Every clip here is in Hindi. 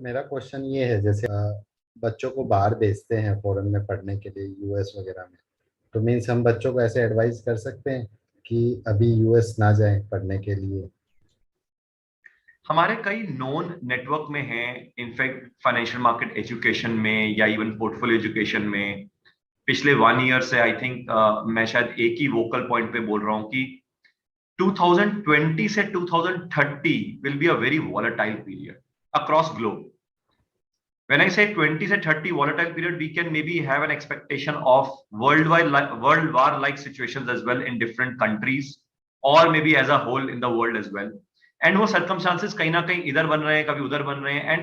मेरा क्वेश्चन ये है, जैसे बच्चों को बाहर भेजते हैं फॉरेन में पढ़ने के लिए, यूएस वगैरह में। तो मीन्स हम बच्चों को ऐसे एडवाइस कर सकते हैं कि अभी यूएस ना जाएं पढ़ने के लिए। हमारे कई नोन नेटवर्क में हैं, इनफैक्ट फाइनेंशियल मार्केट एजुकेशन में या इवन पोर्टफोलियो एजुकेशन में। पिछले 1 ईयर से आई थिंक मैं शायद एक ही वोकल पॉइंट पे बोल रहा हूँ कि 2020 से 2030 will be a very volatile period across globe. When I say 20 से 30 volatile period, we can maybe have an expectation of world war like situations as well in different countries, or maybe as a whole in the world as well. And वो circumstances कहीं ना कहीं इधर बन रहे हैं, कभी उधर बन रहे हैं, and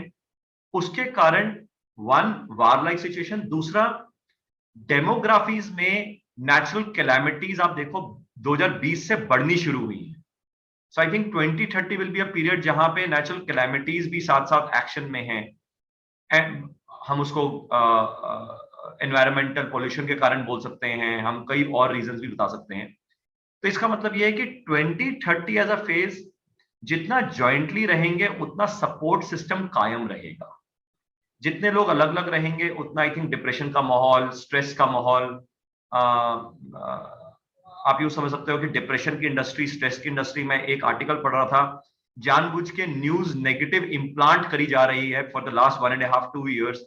उसके कारण one war like situation, दूसरा डेमोग्राफीज में नेचुरल कैलामिटीज आप देखो 2020 से बढ़नी शुरू हुई है। So I think 2030 will be a period जहां पे नेचुरल कैलामिटीज भी साथ साथ एक्शन में हैं। एंड हम उसको एनवायरमेंटल पोल्यूशन के कारण बोल सकते हैं, हम कई और रीजंस भी बता सकते हैं। तो इसका मतलब यह है कि 2030 एज अ फेज जितना जॉइंटली रहेंगे उतना सपोर्ट सिस्टम कायम रहेगा। जितने लोग अलग अलग रहेंगे उतना आई थिंक डिप्रेशन का माहौल, स्ट्रेस का माहौल, आप यूं समझ सकते हो कि डिप्रेशन की इंडस्ट्री, स्ट्रेस की इंडस्ट्री में एक आर्टिकल पढ़ रहा था, जानबूझ के न्यूज नेगेटिव इम्प्लांट करी जा रही है फॉर द लास्ट 1.5-2 years,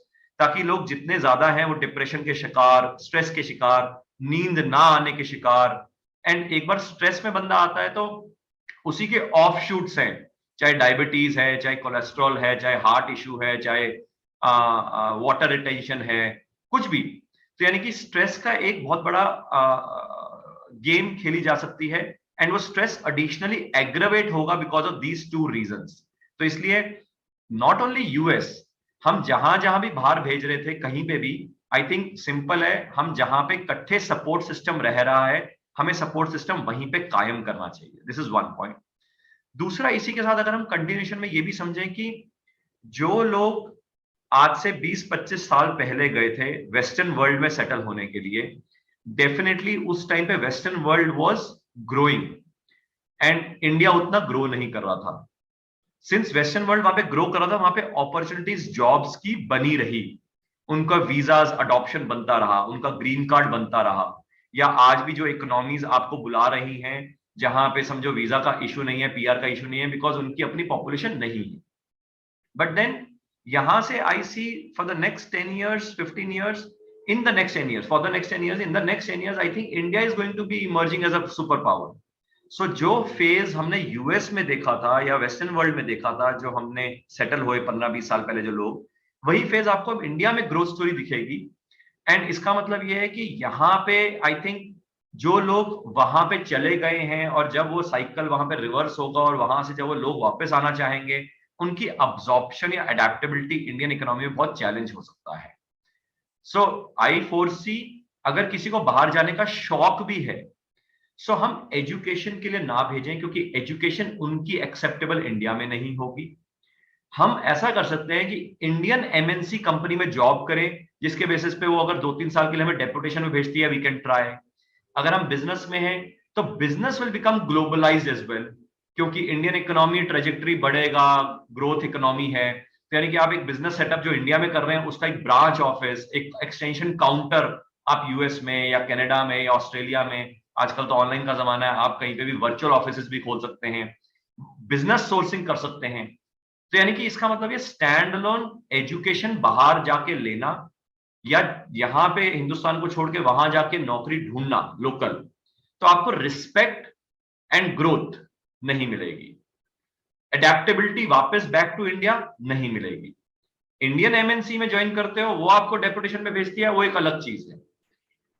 ताकि लोग जितने ज्यादा हैं वो डिप्रेशन के शिकार, स्ट्रेस के शिकार, नींद ना आने के शिकार। एंड एक बार स्ट्रेस में बंदा आता है तो उसी के ऑफ शूट्स हैं, चाहे डायबिटीज है, चाहे कोलेस्ट्रॉल है, चाहे हार्ट इश्यू है, चाहे वाटर रिटेंशन है, कुछ भी। तो यानी कि स्ट्रेस का एक बहुत बड़ा गेम खेली जा सकती है, एंड वो स्ट्रेस एडिशनली एग्रेवेट होगा because of these two reasons. तो इसलिए नॉट ओनली यूएस, हम जहां जहां भी बाहर भेज रहे थे कहीं पे भी, आई थिंक सिंपल है, हम जहां पे इकट्ठे सपोर्ट सिस्टम रह रहा है हमें सपोर्ट सिस्टम वहीं पे कायम करना चाहिए। This is one point. दूसरा, इसी के साथ अगर हम कंटिन्यूएशन में ये भी समझें कि जो लोग आज से 20-25 साल पहले गए थे वेस्टर्न वर्ल्ड में सेटल होने के लिए, डेफिनेटली उस टाइम पे western world was growing and India उतना ग्रो नहीं कर रहा था। सिंस वेस्टर्न वर्ल्ड वहां पे ग्रो कर रहा था, वहां पे अपॉर्चुनिटीज जॉब्स की बनी रही, उनका वीजाज अडॉप्शन बनता रहा, उनका ग्रीन कार्ड बनता रहा, या आज भी जो इकोनॉमीज आपको बुला रही हैं जहां पे समझो वीजा का इशू नहीं है, पीआर का इशू नहीं है, बिकॉज उनकी अपनी पॉपुलेशन नहीं है। बट देन यहां से आई सी for the next 10 years, 15 years, in the next 10 years, for the next 10 years, in the next 10 years, I think India is going to be emerging as a superpower. So जो फेज हमने यूएस में देखा था या वेस्टर्न वर्ल्ड में देखा था, जो हमने सेटल हुए 15-20 साल पहले जो लोग, वही फेज आपको इंडिया में ग्रोथ स्टोरी दिखेगी। एंड इसका मतलब यह है कि यहाँ पे आई थिंक जो लोग वहां पे चले गए हैं, और जब वो साइकिल वहां पे रिवर्स होगा और वहां से जब वो लोग वापस आना चाहेंगे, उनकी अब्जॉर्प्शन या अडेप्टेबिलिटी इंडियन इकोनॉमी में बहुत चैलेंज हो सकता है। सो आई फोरसी, अगर किसी को बाहर जाने का शौक भी है, सो हम एजुकेशन के लिए ना भेजें, क्योंकि एजुकेशन उनकी एक्सेप्टेबल इंडिया में नहीं होगी। हम ऐसा कर सकते हैं कि इंडियन एमएनसी कंपनी में जॉब करें, जिसके बेसिस पे वो अगर 2-3 साल के लिए हमें डेपुटेशन में भेजती है, वी कैन ट्राई। अगर हम बिजनेस में हैं तो business will become globalized as well, क्योंकि इंडियन इकोनॉमी ट्रेजेक्टरी बढ़ेगा, ग्रोथ इकोनॉमी है। तो यानी कि आप एक बिजनेस सेटअप जो इंडिया में कर रहे हैं उसका एक ब्रांच ऑफिस, एक एक्सटेंशन काउंटर आप यूएस में या कनाडा में या ऑस्ट्रेलिया में, आजकल तो ऑनलाइन का जमाना है, आप कहीं पे भी वर्चुअल ऑफिस भी खोल सकते हैं, बिजनेस सोर्सिंग कर सकते हैं। तो यानी कि इसका मतलब ये स्टैंड अलोन एजुकेशन बाहर जाके लेना या यहां पे हिंदुस्तान को छोड़ के वहां जाके नौकरी ढूंढना लोकल, तो आपको रिस्पेक्ट एंड ग्रोथ नहीं मिलेगी, अडेप्टेबिलिटी वापस बैक टू इंडिया नहीं मिलेगी। इंडियन एमएनसी में ज्वाइन करते हो, वो आपको डेपुटेशन में भेजती है, वो एक अलग चीज है।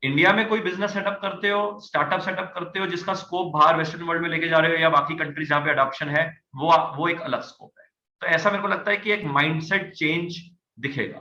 इंडिया में कोई बिजनेस सेटअप करते हो, स्टार्टअप सेटअप करते हो, जिसका स्कोप बाहर वेस्टर्न वर्ल्ड में लेके जा रहे हो या बाकी कंट्रीज जहां पे अडॉप्शन है, वो एक अलग स्कोप है। तो ऐसा मेरे को लगता है कि एक माइंडसेट चेंज दिखेगा।